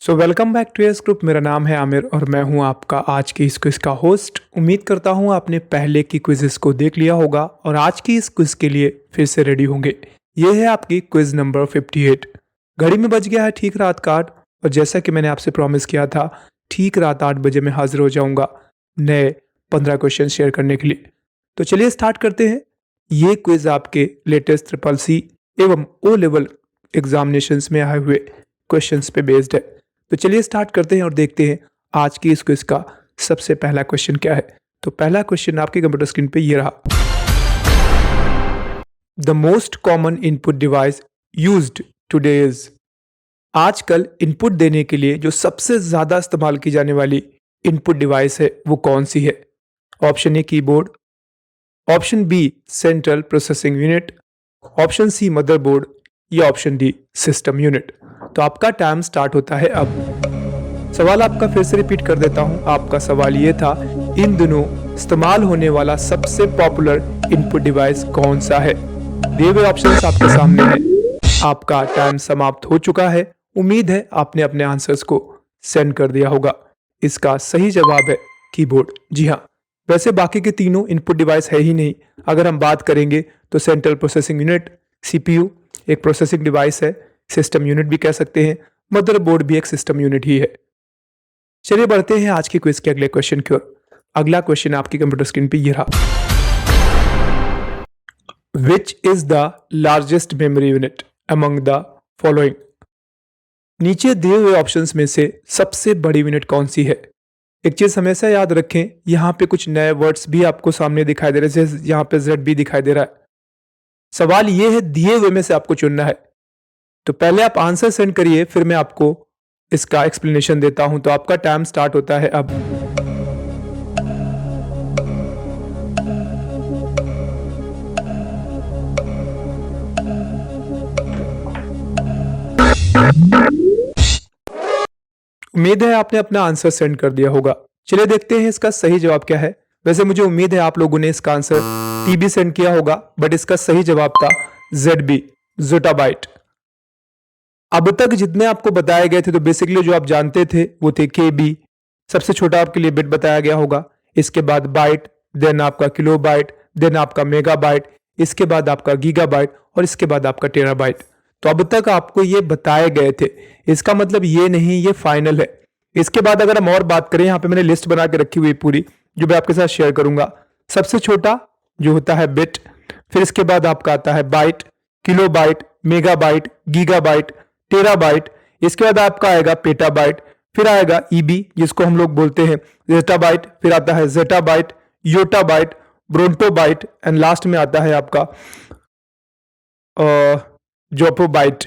So welcome back to S group. मेरा नाम है आमिर और मैं हूं आपका आज की इस क्विज़ का होस्ट। उम्मीद करता हूं आपने पहले की क्विज़ेस को देख लिया होगा और आज की इस क्विज़ के लिए फिर से रेडी होंगे। ये है आपकी क्विज़ नंबर 58। घड़ी में बज गया है ठीक रात का 8 और जैसा कि मैंने आपसे प्रॉमिस किया था ठीक रात 8 बजे मैं हाजिर हो जाऊँगा नए 15 क्वेश्चन शेयर करने के लिए। तो चलिए स्टार्ट करते हैं। ये क्विज़ आपके लेटेस्ट ट्रिपल सी एवं ओ लेवल एग्जामिनेशंस में आए हुए क्वेश्चंस पे बेस्ड है। तो चलिए स्टार्ट करते हैं और देखते हैं आज की इस क्विज का सबसे पहला क्वेश्चन क्या है। तो पहला क्वेश्चन आपके कंप्यूटर स्क्रीन पे ये रहा। The most common input device used today is. आजकल इनपुट देने के लिए जो सबसे ज्यादा इस्तेमाल की जाने वाली इनपुट डिवाइस है वो कौन सी है? Option A keyboard, option B central processing unit, option C motherboard या ऑप्शन डी सिस्टम यूनिट। तो आपका टाइम स्टार्ट होता है अब। सवाल आपका फिर से रिपीट कर देता हूं। आपका सवाल ये था, इन दिनों इस्तेमाल होने वाला सबसे पॉपुलर इनपुट डिवाइस कौन सा है? दिए हुए ऑप्शंस आपके सामने हैं। आपका टाइम समाप्त हो चुका है। उम्मीद है आपने अपने आंसर्स को सेंड कर दिया होगा। इसका सही जवाब है कीबोर्ड। जी हाँ, वैसे बाकी के तीनों इनपुट डिवाइस है ही नहीं। अगर हम बात करेंगे तो सेंट्रल प्रोसेसिंग यूनिट सीपीयू एक प्रोसेसिंग डिवाइस है, सिस्टम यूनिट भी कह सकते हैं, मदरबोर्ड भी एक सिस्टम यूनिट ही है। चलिए बढ़ते हैं आज की क्विज के अगले क्वेश्चन की ओर। अगला क्वेश्चन आपकी कंप्यूटर स्क्रीन पे ये रहा। Which is the largest memory unit among the following? नीचे दिए हुए ऑप्शंस में से सबसे बड़ी यूनिट कौन सी है? एक चीज हमेशा याद रखें, यहाँ पे कुछ नए वर्ड्स भी आपको सामने दिखाई दे रहे हैं, जैसे यहाँ पे जेड भी दिखाई दे रहा है। सवाल ये है, दिए हुए में से आपको चुनना है। तो पहले आप आंसर सेंड करिए, फिर मैं आपको इसका एक्सप्लेनेशन देता हूं। तो आपका टाइम स्टार्ट होता है अब। उम्मीद है आपने अपना आंसर सेंड कर दिया होगा। चलिए देखते हैं इसका सही जवाब क्या है। वैसे मुझे उम्मीद है आप लोगों ने इसका आंसर टीबी सेंड किया होगा, बट इसका सही जवाब था जेडबी, जोटाबाइट। अब तक जितने आपको बताए गए थे तो बेसिकली जो आप जानते थे वो थे केबी, सबसे छोटा आपके लिए बिट बताया गया होगा। इसके बाद बाइट, देन आपका किलोबाइट, देन आपका मेगाबाइट, इसके बाद आपका गीगाबाइट और इसके बाद आपका टेराबाइट। तो अब तक आपको ये बताए गए थे। इसका मतलब ये नहीं ये फाइनल है। इसके बाद अगर हम और बात करें, यहाँ पे मैंने लिस्ट बना के रखी हुई पूरी, जो मैं आपके साथ शेयर करूंगा। सबसे छोटा जो होता है बिट, फिर इसके बाद आपका आता है byte, kilobyte, megabyte, gigabyte, terabyte, इसके बाद आपका आएगा पेटाबाइट, फिर आएगा ईबी जिसको हम लोग बोलते हैं जेटाबाइट, फिर आता है zettabyte, yottabyte, brontobyte and last में आता है आपका जोपोबाइट।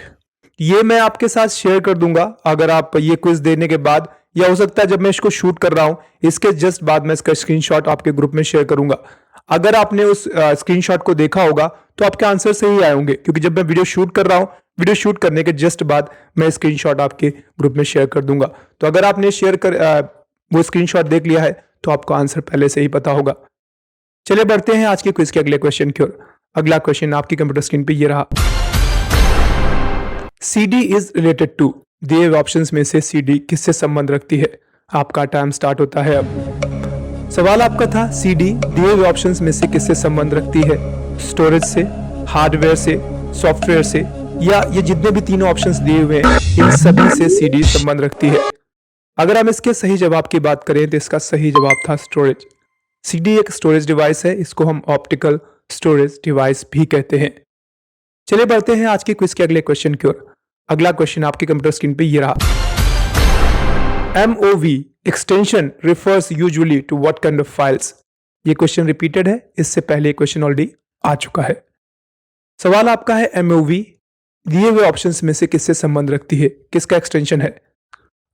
ये मैं आपके साथ शेयर कर दूंगा अगर आप ये क्विज देने के बाद, या हो सकता है जब मैं इसको शूट कर रहा हूं इसके जस्ट बाद मैं इसका स्क्रीनशॉट आपके ग्रुप में शेयर करूंगा। अगर आपने उस स्क्रीनशॉट को देखा होगा तो आपके आंसर सही आए होंगे, क्योंकि जब मैं वीडियो शूट कर रहा हूं, वीडियो शूट करने के जस्ट बाद मैं स्क्रीनशॉट आपके ग्रुप में शेयर कर दूंगा। तो अगर आपने वो स्क्रीनशॉट देख लिया है तो आपको आंसर पहले से ही पता होगा। चलिए बढ़ते हैं आज के क्विज के अगले क्वेश्चन की ओर। अगला क्वेश्चन आपकी कंप्यूटर स्क्रीन पे ये रहा। CD is related to. दिए हुए ऑप्शंस में से सीडी किससे संबंध रखती है? आपका टाइम स्टार्ट होता है अब। सवाल आपका था, सीडी दिए हुए ऑप्शंस में से किससे संबंध रखती है? स्टोरेज से, हार्डवेयर से, सॉफ्टवेयर से, या ये जितने भी तीनों ऑप्शंस दिए हुए हैं इन सभी से सीडी संबंध रखती है? अगर हम इसके सही जवाब की बात करें तो इसका सही जवाब था स्टोरेज। सीडी एक स्टोरेज डिवाइस है, इसको हम ऑप्टिकल स्टोरेज डिवाइस भी कहते हैं। चलिए बढ़ते हैं आज के क्विज के अगले क्वेश्चन की ओर। अगला क्वेश्चन आपके कंप्यूटर स्क्रीन पे ये रहा। MOV extension refers usually to what kind of files? ये क्वेश्चन रिपीटेड है, इससे पहले क्वेश्चन ऑलरेडी आ चुका है। सवाल आपका है, MOV दिए हुए ऑप्शंस में से किससे संबंध रखती है, किसका एक्सटेंशन है?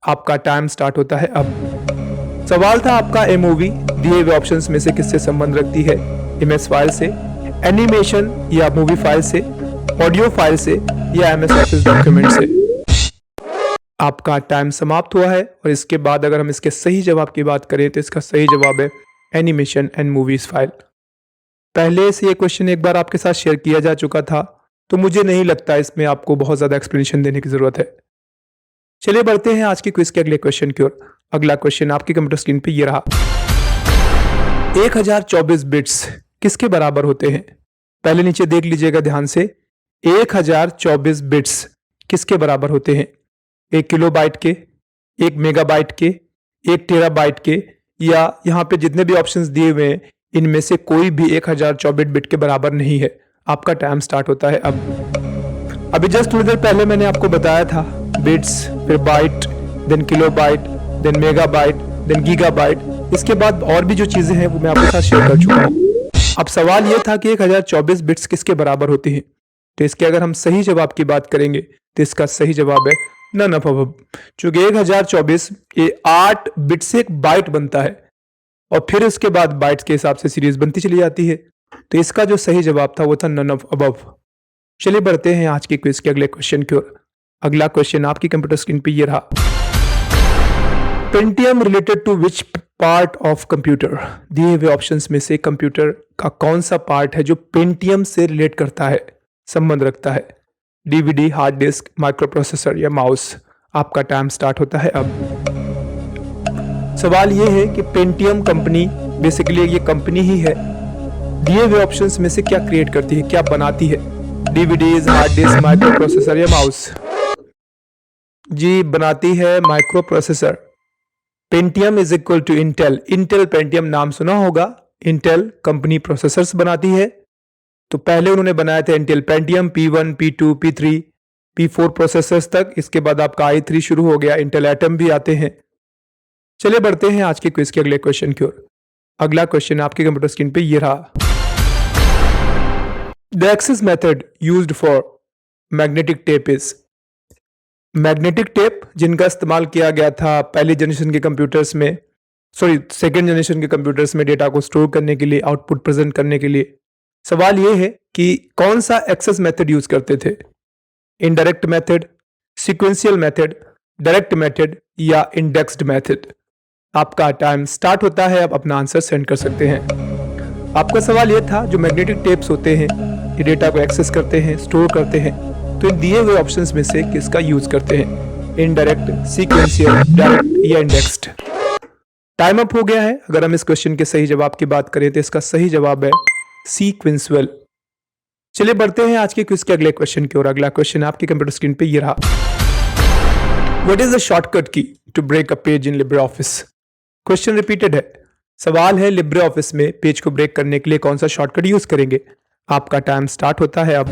आपका टाइम स्टार्ट होता है अब। सवाल था आपका, MOV दिए हुए ऑप्शंस में से किससे संबंध रखती है? इमेज फाइल से, एनिमेशन या मूवी फाइल से, ऑडियो फाइल से, या MS ऑफिस डॉक्यूमेंट से? आपका टाइम समाप्त हुआ है और इसके बाद अगर हम इसके सही जवाब की बात करें तो इसका सही जवाब है एनिमेशन एंड मूवीज फाइल। पहले से ये क्वेश्चन एक बार आपके साथ शेयर किया जा चुका था, तो मुझे नहीं लगता इसमें आपको बहुत ज़्यादा एक्सप्लेनेशन देने की ज़रूरत है। चलिए बढ़ते हैं आज की क्विज के अगले क्वेश्चन की ओर। अगला क्वेश्चन आपकी कंप्यूटर स्क्रीन पे ये रहा। 1024 बिट्स किसके बराबर होते हैं? पहले नीचे देख लीजिएगा ध्यान से। 1024 बिट्स किसके बराबर होते हैं? 1 किलोबाइट के, 1 मेगाबाइट के, 1 टेराबाइट के, या यहाँ पे जितने भी ऑप्शंस दिए हुए हैं इनमें से कोई भी 1024 बिट के बराबर नहीं है। आपका टाइम स्टार्ट होता है अब। अभी जस्ट थोड़ी देर पहले मैंने आपको बताया था बिट्स, फिर byte, then kilobyte, then megabyte, then gigabyte. इसके बाद और भी जो चीजें हैं वो मैं आपके साथ शेयर कर चुका हूँ। अब सवाल ये था कि 1024 बिट्स किसके बराबर होती हैं? तो इसके अगर हम सही जवाब की बात करेंगे तो इसका सही जवाब है नन ऑफ अबव। चूंकि 1024 ये 8 बिट से एक बाइट बनता है और फिर उसके बाद बाइट्स के हिसाब से सीरीज बनती चली जाती है। तो इसका जो सही जवाब था वो था नन ऑफ अबव। चलिए बढ़ते हैं आज की क्विज के अगले क्वेश्चन की ओर। अगला क्वेश्चन आपकी कंप्यूटर स्क्रीन पे ये रहा। Pentium related to which part of computer? दिए हुए ऑप्शंस में से कंप्यूटर का कौन सा पार्ट है जो पेंटियम से रिलेट करता है, संबंध रखता है? DVD, hard disk, micro processor या माउस? आपका टाइम स्टार्ट होता है अब। सवाल यह है कि पेंटियम कंपनी बेसिकली ये कंपनी ही है, दिए हुए ऑप्शंस में से क्या क्रिएट करती है, क्या बनाती है? DVDs, hard disk, micro processor या माउस? जी, बनाती है micro processor. Pentium is equal to Intel. Intel Pentium नाम सुना होगा। इंटेल कंपनी प्रोसेसर्स बनाती है। तो पहले उन्होंने बनाया था Intel Pentium P1, P2, P3, P4 processors तक। इसके बाद आपका i3 शुरू हो गया, इंटेल एटम भी आते हैं। चलिए बढ़ते हैं आज के क्विज के अगले क्वेश्चन की ओर। अगला क्वेश्चन आपके कंप्यूटर स्क्रीन पे ये रहा। The access method used for magnetic tape is? Magnetic tape जिनका इस्तेमाल किया गया था पहली जनरेशन के कंप्यूटर्स में, सेकेंड जनरेशन के कंप्यूटर्स में डेटा को स्टोर करने के लिए, आउटपुट प्रेजेंट करने के लिए। सवाल यह है कि कौन सा एक्सेस मेथड यूज करते थे? Indirect method, sequential method, direct method या इंडेक्स्ड मेथड? आपका टाइम स्टार्ट होता है, अब अपना आंसर सेंड कर सकते हैं। आपका सवाल यह था जो मैग्नेटिक टेप्स होते हैं ये डेटा को एक्सेस करते हैं, स्टोर करते हैं, तो इन दिए हुए ऑप्शंस में से किसका यूज करते हैं? इनडायरेक्ट, सीक्वेंशियल, डायरेक्ट या इंडेक्स्ड? टाइम अप हो गया है। अगर हम इस क्वेश्चन के सही जवाब की बात करें तो इसका सही जवाब है सीक्वेंशियल। चलिए बढ़ते हैं आज के क्विज के अगले क्वेश्चन की ओर। अगला क्वेश्चन आपकी कंप्यूटर स्क्रीन पे ये रहा। What is the shortcut key to break a page in LibreOffice? Question repeated है। सवाल है लिब्रे ऑफिस में पेज को ब्रेक करने के लिए कौन सा शॉर्टकट यूज करेंगे? आपका टाइम स्टार्ट होता है अब।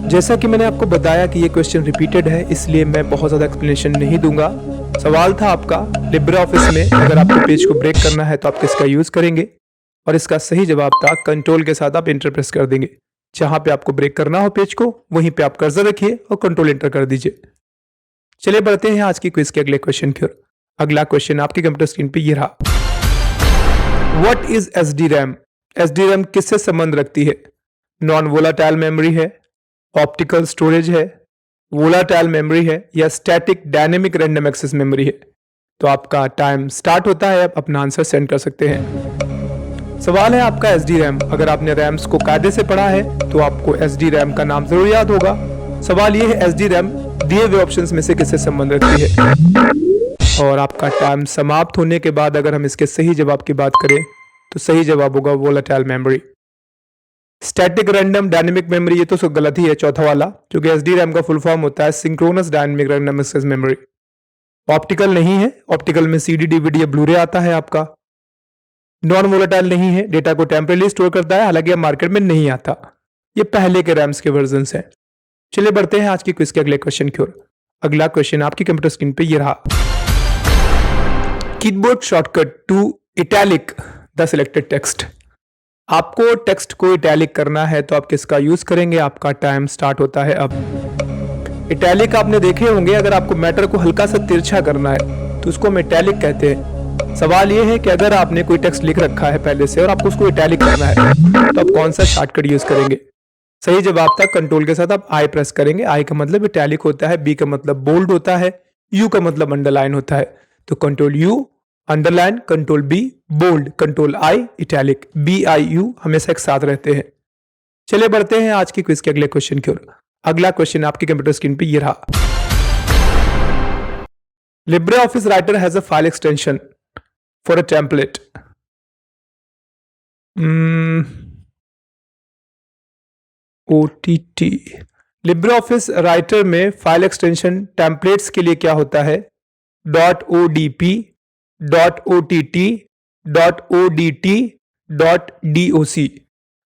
जैसा कि मैंने आपको बताया कि ये क्वेश्चन रिपीटेड है, इसलिए मैं बहुत ज्यादा एक्सप्लेनेशन नहीं दूंगा। सवाल था आपका लिब्रे ऑफिस में अगर आपको पेज को ब्रेक करना है तो आप किसका यूज करेंगे? और इसका सही जवाब था कंट्रोल के साथ आप इंटर प्रेस कर देंगे। जहां पे आपको ब्रेक करना हो पेज को वहीं पे आप कर्सर रखिए और कंट्रोल इंटर कर दीजिए। चलिए बढ़ते हैं आज की क्विज के अगले क्वेश्चन की ओर। अगला क्वेश्चन आपकी कंप्यूटर स्क्रीन पे ये रहा। What is SD RAM? SD RAM किससे संबंध रखती है? नॉन वोलाटाइल मेमोरी है, ऑप्टिकल स्टोरेज है, वोलाटाइल मेमोरी है या static dynamic random access memory है? तो आपका टाइम स्टार्ट होता है, आप अपना आंसर सेंड कर सकते हैं। सवाल है आपका एसडी रैम। अगर आपने रैम्स को कायदे से पढ़ा है तो आपको एसडी रैम का नाम जरूर याद होगा। सवाल यह है एसडी रैम दिए हुए ऑप्शंस में से किससे संबंध रखती है? और आपका टाइम समाप्त होने के बाद अगर हम इसके सही जवाब की बात करें तो सही जवाब होगा volatile memory. Static random dynamic memory ये तो गलत ही है, चौथा वाला, क्योंकि एसडी रैम का फुल फॉर्म होता है synchronous dynamic random access memory. Optical नहीं है, ऑप्टिकल में सीडी, डीवीडी या ब्लूरे आता है आपका। नॉन वोलेटाइल नहीं है, डेटा को टेम्परेली स्टोर करता है, हालांकि अब मार्केट में नहीं आता। ये पहले के रैम्स के वर्जन हैं। चलिए बढ़ते हैं आज की क्विज के अगले क्वेश्चन की ओर। अगला क्वेश्चन आपकी कंप्यूटर स्क्रीन पे ये रहा। Keyboard shortcut to italic the selected text. आपको टेक्स्ट को इटैलिक करना है तो आप किसका यूज करेंगे? आपका टाइम स्टार्ट होता है अब। इटैलिक आपने देखे होंगे, अगर आपको मैटर को हल्का सा तिरछा करना है तो उसको हम इटैलिक कहते हैं। सवाल यह है कि अगर आपने कोई टेक्स्ट लिख रखा है पहले से और आपको उसको इटैलिक करना है तो आप कौन सा शॉर्टकट यूज करेंगे? सही जवाब था कंट्रोल के साथ आप आई प्रेस करेंगे। आई का मतलब इटैलिक होता है, बी का मतलब बोल्ड होता है, यू का मतलब अंडरलाइन होता है। तो control U underline, control B bold, control I italic, B I U हमेशा एक साथ रहते हैं। चलिए बढ़ते हैं आज की क्विज के अगले क्वेश्चन की ओर। अगला क्वेश्चन आपके कंप्यूटर स्क्रीन पे ये रहा। LibreOffice Writer has a file extension for a template. OTT। LibreOffice Writer में फाइल एक्सटेंशन टेम्पलेट्स के लिए क्या होता है? .odp, .ott, .odt, .doc।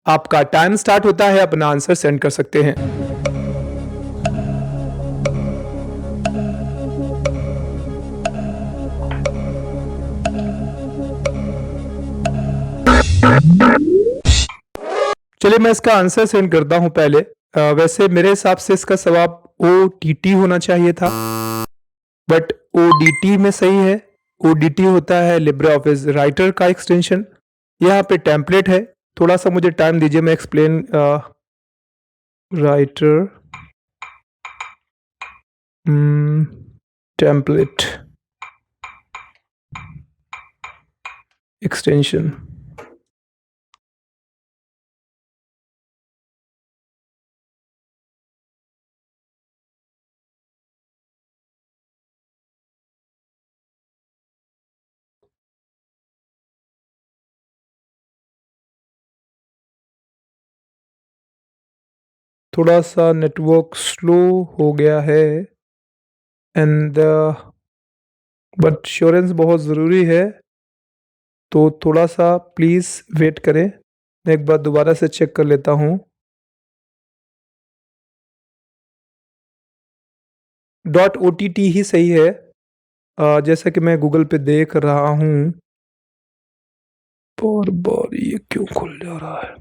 आपका टाइम स्टार्ट होता है, अपना आंसर सेंड कर सकते हैं। चलिए मैं इसका आंसर सेंड करता हूं पहले। वैसे मेरे हिसाब से इसका जवाब OTT होना चाहिए था, बट ODT में सही है। ODT होता है LibreOffice राइटर का एक्सटेंशन। यहाँ पे टेम्पलेट है, थोड़ा सा मुझे टाइम दीजिए, मैं एक्सप्लेन। Writer template extension. थोड़ा सा नेटवर्क स्लो हो गया है एंड बट श्योरेंस बहुत ज़रूरी है, तो थोड़ा सा प्लीज़ वेट करें। मैं एक बार दोबारा से चेक कर लेता हूँ। .ott ही सही है। जैसा कि मैं गूगल पे देख रहा हूँ। बार बार ये क्यों खुल जा रहा है?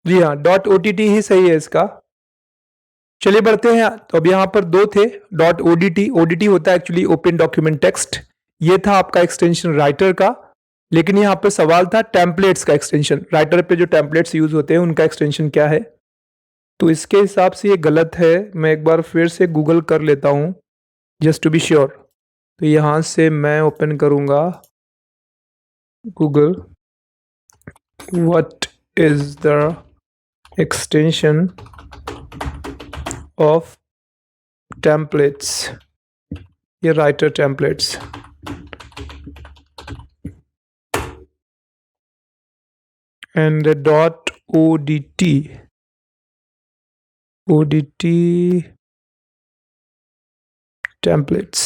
जी हाँ, .ott ही सही है इसका। चलिए बढ़ते हैं। तो अब यहाँ पर दो थे, .odt होता है एक्चुअली ओपन डॉक्यूमेंट टेक्स्ट। ये था आपका एक्सटेंशन राइटर का, लेकिन यहाँ पर सवाल था टेम्पलेट्स का एक्सटेंशन। राइटर पे जो टेम्पलेट्स यूज होते हैं उनका एक्सटेंशन क्या है, तो इसके हिसाब से ये गलत है। मैं एक बार फिर से गूगल कर लेता हूँ जस्ट टू बी श्योर। तो यहाँ से मैं ओपन करूँगा Google, what is the extension of templates, ये writer templates। and .odt templates।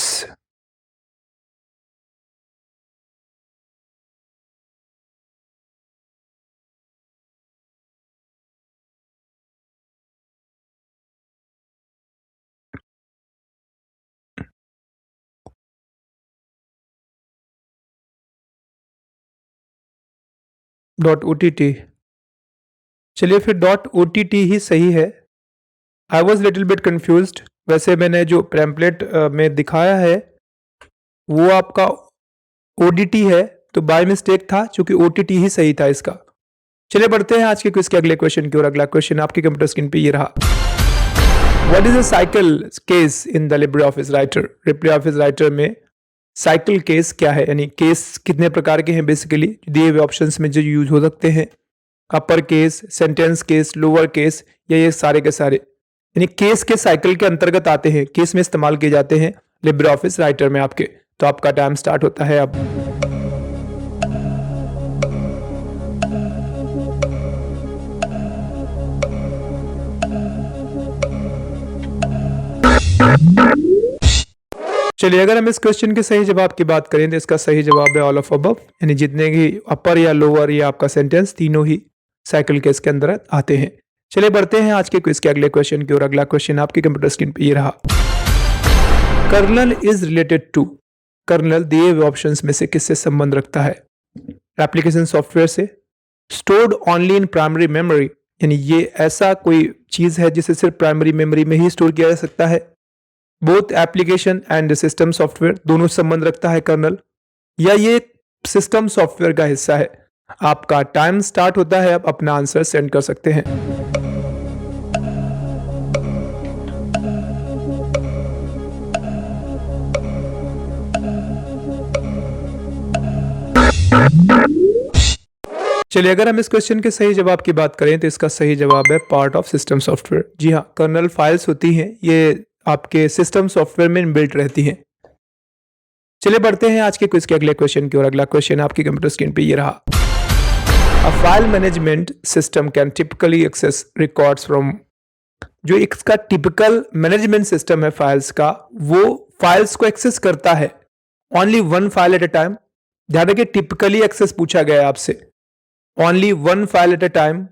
.ott। चलिए फिर .ott ही सही है। I was little bit confused. वैसे मैंने जो टेम्पलेट में दिखाया है वो आपका ODT है, तो बाय मिस्टेक था, चूंकि OTT ही सही था इसका। चलिए बढ़ते हैं आज के क्विज के अगले क्वेश्चन की ओर। अगला क्वेश्चन आपके कंप्यूटर स्क्रीन पे ये रहा। What is a cycle case in the LibreOffice writer? LibreOffice writer में साइकिल केस क्या है, यानी केस कितने प्रकार के हैं बेसिकली दिए हुए ऑप्शंस में जो यूज हो सकते हैं? Upper case, sentence case, lower case, या ये सारे के सारे, यानी केस के साइकिल के अंतर्गत आते हैं, केस में इस्तेमाल किए जाते हैं LibreOffice राइटर में आपके। तो आपका टाइम स्टार्ट होता है अब। चलिए अगर हम इस क्वेश्चन के सही जवाब की बात करें तो इसका सही जवाब है ऑल ऑफ अबव, यानी जितने भी अपर या लोअर या आपका सेंटेंस, तीनों ही साइकिल केस के अंदर आते हैं। चलिए बढ़ते हैं आज के क्विज के अगले क्वेश्चन की ओर। अगला क्वेश्चन आपके कंप्यूटर स्क्रीन पे ये रहा। Kernel is related to. Kernel दिए हुए ऑप्शंस में से किससे संबंध रखता है? एप्लीकेशन सॉफ्टवेयर से, stored only in primary memory, यानी ये ऐसा कोई चीज है जिसे सिर्फ प्राइमरी मेमोरी में ही स्टोर किया जा सकता है। Both application and system software, दोनों संबंध रखता है कर्नल, या ये सिस्टम सॉफ्टवेयर का हिस्सा है। आपका टाइम स्टार्ट होता है, आप अपना आंसर सेंड कर सकते हैं। चलिए, अगर हम इस क्वेश्चन के सही जवाब की बात करें तो इसका सही जवाब है पार्ट ऑफ सिस्टम सॉफ्टवेयर। जी हाँ, कर्नल फाइल्स होती हैं, ये आपके सिस्टम सॉफ्टवेयर में इनबिल्ट रहती हैं। चलिए बढ़ते हैं आज के क्विज के अगले क्वेश्चन की ओर। अगला क्वेश्चन आपकी कंप्यूटर स्क्रीन पे ये रहा। A file management system can typically access records from, जो इसका टिपिकल मैनेजमेंट सिस्टम है फाइल्स का, वो फाइल्स को एक्सेस करता है only one file at a time. ध्यान रखिए, टिपिकली एक्सेस पूछा गया है आपसे, only one file at a time,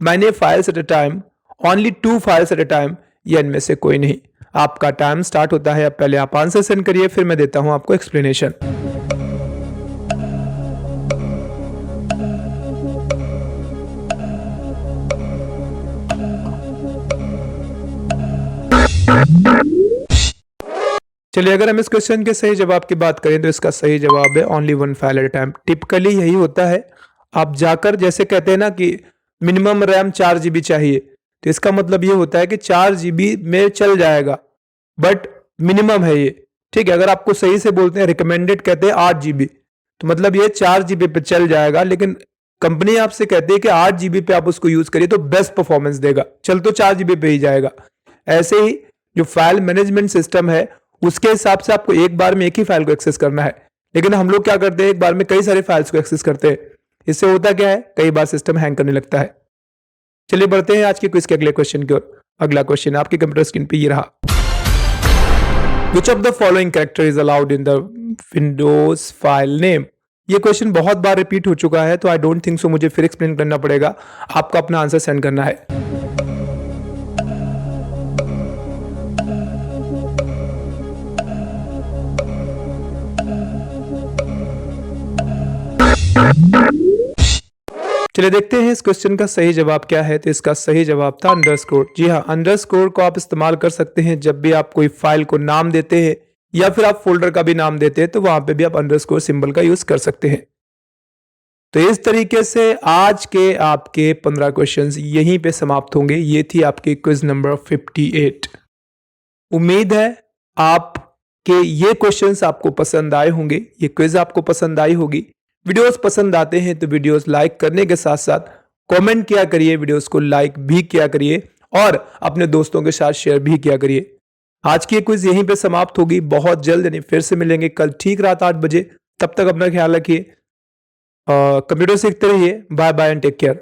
many files at a time, only two files at a time, या इनमें से कोई नहीं। आपका टाइम स्टार्ट होता है, अब पहले आप आंसर सेंड करिए, फिर मैं देता हूं आपको एक्सप्लेनेशन। चलिए, अगर हम इस क्वेश्चन के सही जवाब की बात करें तो इसका सही जवाब है only one file at a time. Typically यही होता है। आप जाकर जैसे कहते हैं ना कि मिनिमम रैम 4 GB चाहिए, तो इसका मतलब ये होता है कि 4 GB में चल जाएगा, बट मिनिमम है ये। ठीक है, अगर आपको सही से बोलते हैं, रिकमेंडेड कहते हैं 8 GB, तो मतलब ये 4 GB पे चल जाएगा, लेकिन कंपनी आपसे कहती है कि 8 GB पे आप उसको यूज करिए तो बेस्ट परफॉर्मेंस देगा, चल तो 4 GB पे ही जाएगा। ऐसे ही जो फाइल मैनेजमेंट सिस्टम है, उसके हिसाब से आपको एक बार में एक ही फाइल को एक्सेस करना है, लेकिन हम लोग क्या करते हैं, एक बार में कई सारे फाइल्स को एक्सेस करते हैं। इससे होता क्या है, कई बार सिस्टम हैंग करने लगता है। चलिए बढ़ते हैं आज के क्विज के अगले क्वेश्चन की ओर। अगला क्वेश्चन आपके कंप्यूटर स्क्रीन पे ये रहा। Which of the following character is allowed in the Windows file name? ये क्वेश्चन बहुत बार रिपीट हो चुका है, तो आई डोंट थिंक सो मुझे फिर एक्सप्लेन करना पड़ेगा। आपको अपना आंसर सेंड करना है। चलिए देखते हैं इस क्वेश्चन का सही जवाब क्या है। तो इसका सही जवाब था अंडरस्कोर। जी हाँ, अंडरस्कोर को आप इस्तेमाल कर सकते हैं जब भी आप कोई फाइल को नाम देते हैं या फिर आप फोल्डर का भी नाम देते हैं, तो वहां पे भी आप अंडरस्कोर सिंबल का यूज कर सकते हैं। तो इस तरीके से आज के आपके 15 क्वेश्चंस यहीं पे समाप्त होंगे। ये थी आपकी क्विज नंबर 58। उम्मीद है आपके ये क्वेश्चंस आपको पसंद आए होंगे, ये क्विज आपको पसंद आई होगी। वीडियोस पसंद आते हैं तो वीडियोस लाइक करने के साथ साथ कमेंट किया करिए, वीडियोस को लाइक भी किया करिए और अपने दोस्तों के साथ शेयर भी किया करिए। आज की क्विज यहीं पे समाप्त होगी। बहुत जल्द यानी फिर से मिलेंगे कल ठीक रात 8 बजे। तब तक अपना ख्याल रखिए, कंप्यूटर सीखते रहिए। Bye bye and take care.